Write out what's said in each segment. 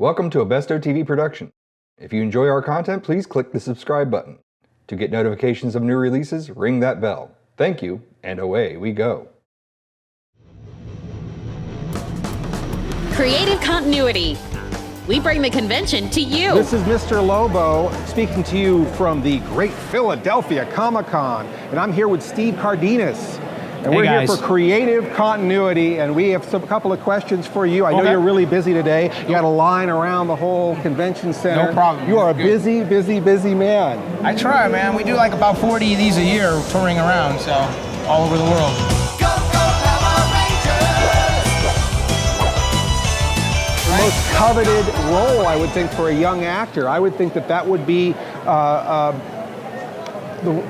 Welcome to a Besto TV production. If you enjoy our content, please click the subscribe button. To get notifications of new releases, ring that bell. Thank you, and away we go. Creative continuity. We bring the convention to you. This is Mr. Lobo speaking to you from the Great Philadelphia Comic-Con, and I'm here with Steve Cardenas. And we're here for creative continuity, and we have a couple of questions for you. I know you're really busy today. You got a line around the whole convention center. No problem. You are a busy man. I try, man. We do like about 40 of these a year touring around, so all over the world. The most coveted role, I would think, for a young actor. I would think that would be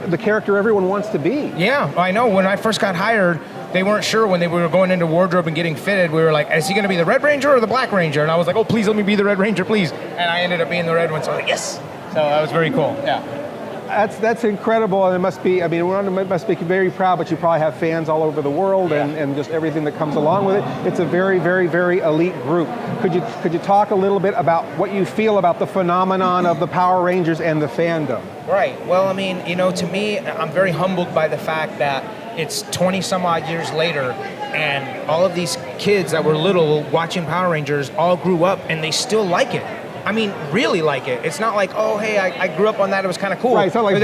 the character everyone wants to be. Yeah, I know. When I first got hired, they weren't sure when they were going into wardrobe and getting fitted. We were like, is he going to be the Red Ranger or the Black Ranger? And I was like, oh, please let me be the Red Ranger, please. And I ended up being the red one, so I was like, yes. So that was very cool, yeah. That's incredible, and it must be, I mean, everyone must be very proud, but you probably have fans all over the world and just everything that comes along with it. It's a very, very, very elite group. Could you talk a little bit about what you feel about the phenomenon of the Power Rangers and the fandom? Right, well, I mean, you know, to me, I'm very humbled by the fact that it's 20 some odd years later, and all of these kids that were little watching Power Rangers all grew up and they still like it. I mean, really like it. It's not like, oh, hey, I grew up on that, it was kind of cool. Right, it's not like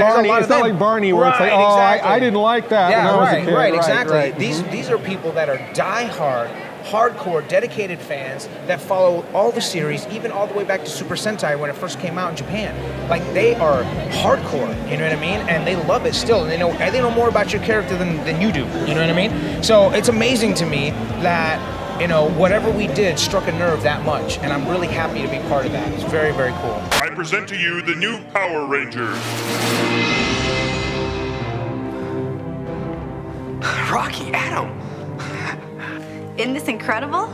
Barney, where it's like, oh, exactly. I didn't like that when I was a kid. Right, exactly. Right. These are people that are die-hard, hardcore, dedicated fans that follow all the series, even all the way back to Super Sentai when it first came out in Japan. Like, they are hardcore, you know what I mean? And they love it still, and they know more about your character than you do, you know what I mean? So it's amazing to me that, you know, whatever we did struck a nerve that much, and I'm really happy to be part of that. It's very, very cool. I present to you the new Power Rangers. Rocky, Adam! Isn't this incredible?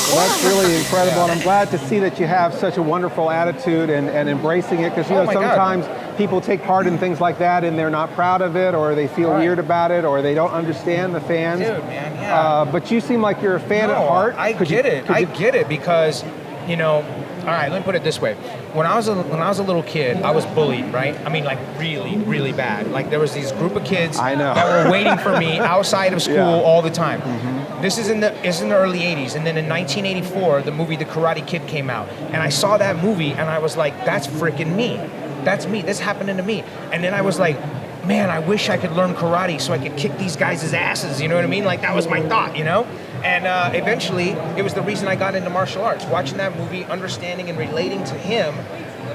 Well, that's really incredible, and I'm glad to see that you have such a wonderful attitude and embracing it, because you know sometimes people take part in things like that and they're not proud of it, or they feel weird about it, or they don't understand the fans. Dude, man, yeah. But you seem like you're a fan at heart. I get it because, you know, all right, let me put it this way. When I was a little kid, I was bullied, right? I mean, like really, really bad. Like there was these group of kids that were waiting for me outside of school all the time. Mm-hmm. This is in the early 80s, and then in 1984, the movie The Karate Kid came out, and I saw that movie, and I was like, that's freaking me. That's me. This happening to me. And then I was like, man, I wish I could learn karate so I could kick these guys' asses. You know what I mean? Like that was my thought, you know. And eventually, it was the reason I got into martial arts. Watching that movie, understanding and relating to him,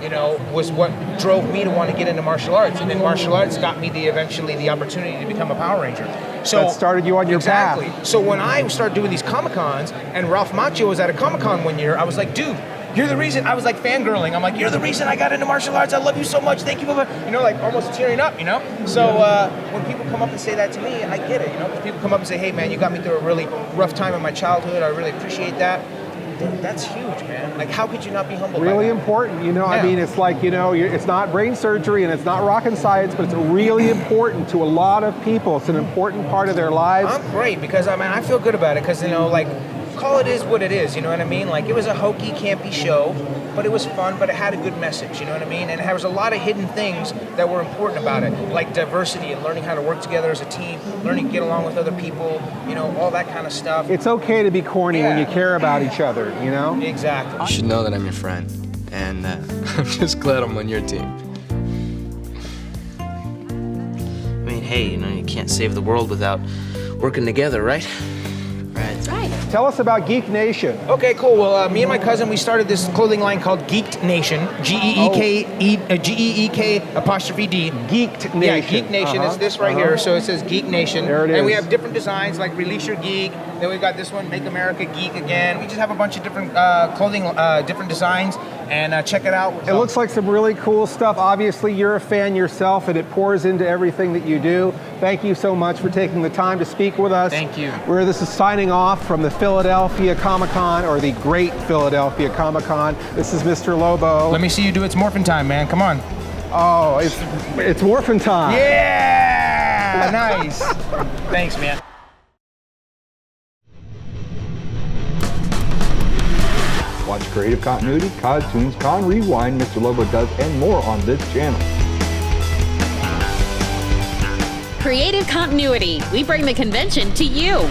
you know, was what drove me to want to get into martial arts. And then martial arts got me eventually the opportunity to become a Power Ranger. So that started you on your path. So when I started doing these Comic-Cons, and Ralph Macchio was at a Comic-Con one year, I was like, dude, you're the reason. I was like fangirling. I'm like, you're the reason I got into martial arts. I love you so much. Thank you, you know, like almost tearing up, you know. So when people come up and say that to me, I get it. You know, when people come up and say, hey, man, you got me through a really rough time in my childhood. I really appreciate that. Dude, that's huge, man. Like, how could you not be humble? Really important, you know. I mean, it's like, you know, it's not brain surgery and it's not rocket science, but it's really important to a lot of people. It's an important part of their lives. I'm great because I feel good about it because, you know, like, call it is what it is, you know what I mean? Like, it was a hokey, campy show, but it was fun, but it had a good message, you know what I mean? And there was a lot of hidden things that were important about it, like diversity and learning how to work together as a team, learning to get along with other people, you know, all that kind of stuff. It's okay to be corny when you care about each other, you know? Exactly. You should know that I'm your friend, and I'm just glad I'm on your team. I mean, hey, you know, you can't save the world without working together, right? That's right. Tell us about Geek Nation. Okay, cool. Well, me and my cousin, we started this clothing line called Geeked Nation. Geek apostrophe D. Geeked Nation. Yeah, Geek Nation. It's this right here. So it says Geek Nation. There it is. And we have different designs like Release Your Geek. Then we've got this one, Make America Geek Again. We just have a bunch of different clothing, different designs. And check it out. It looks like some really cool stuff. Obviously, you're a fan yourself, and it pours into everything that you do. Thank you so much for taking the time to speak with us. Thank you. This is signing off from the Philadelphia Comic-Con, or the Great Philadelphia Comic-Con. This is Mr. Lobo. Let me see you do It's Morphin' Time, man. Come on. Oh, it's morphin' time. Yeah! Nice. Nice. Thanks, man. Watch Creative Continuity, CodTunes, Con Rewind, Mr. Lobo Does, and more on this channel. Creative Continuity. We bring the convention to you.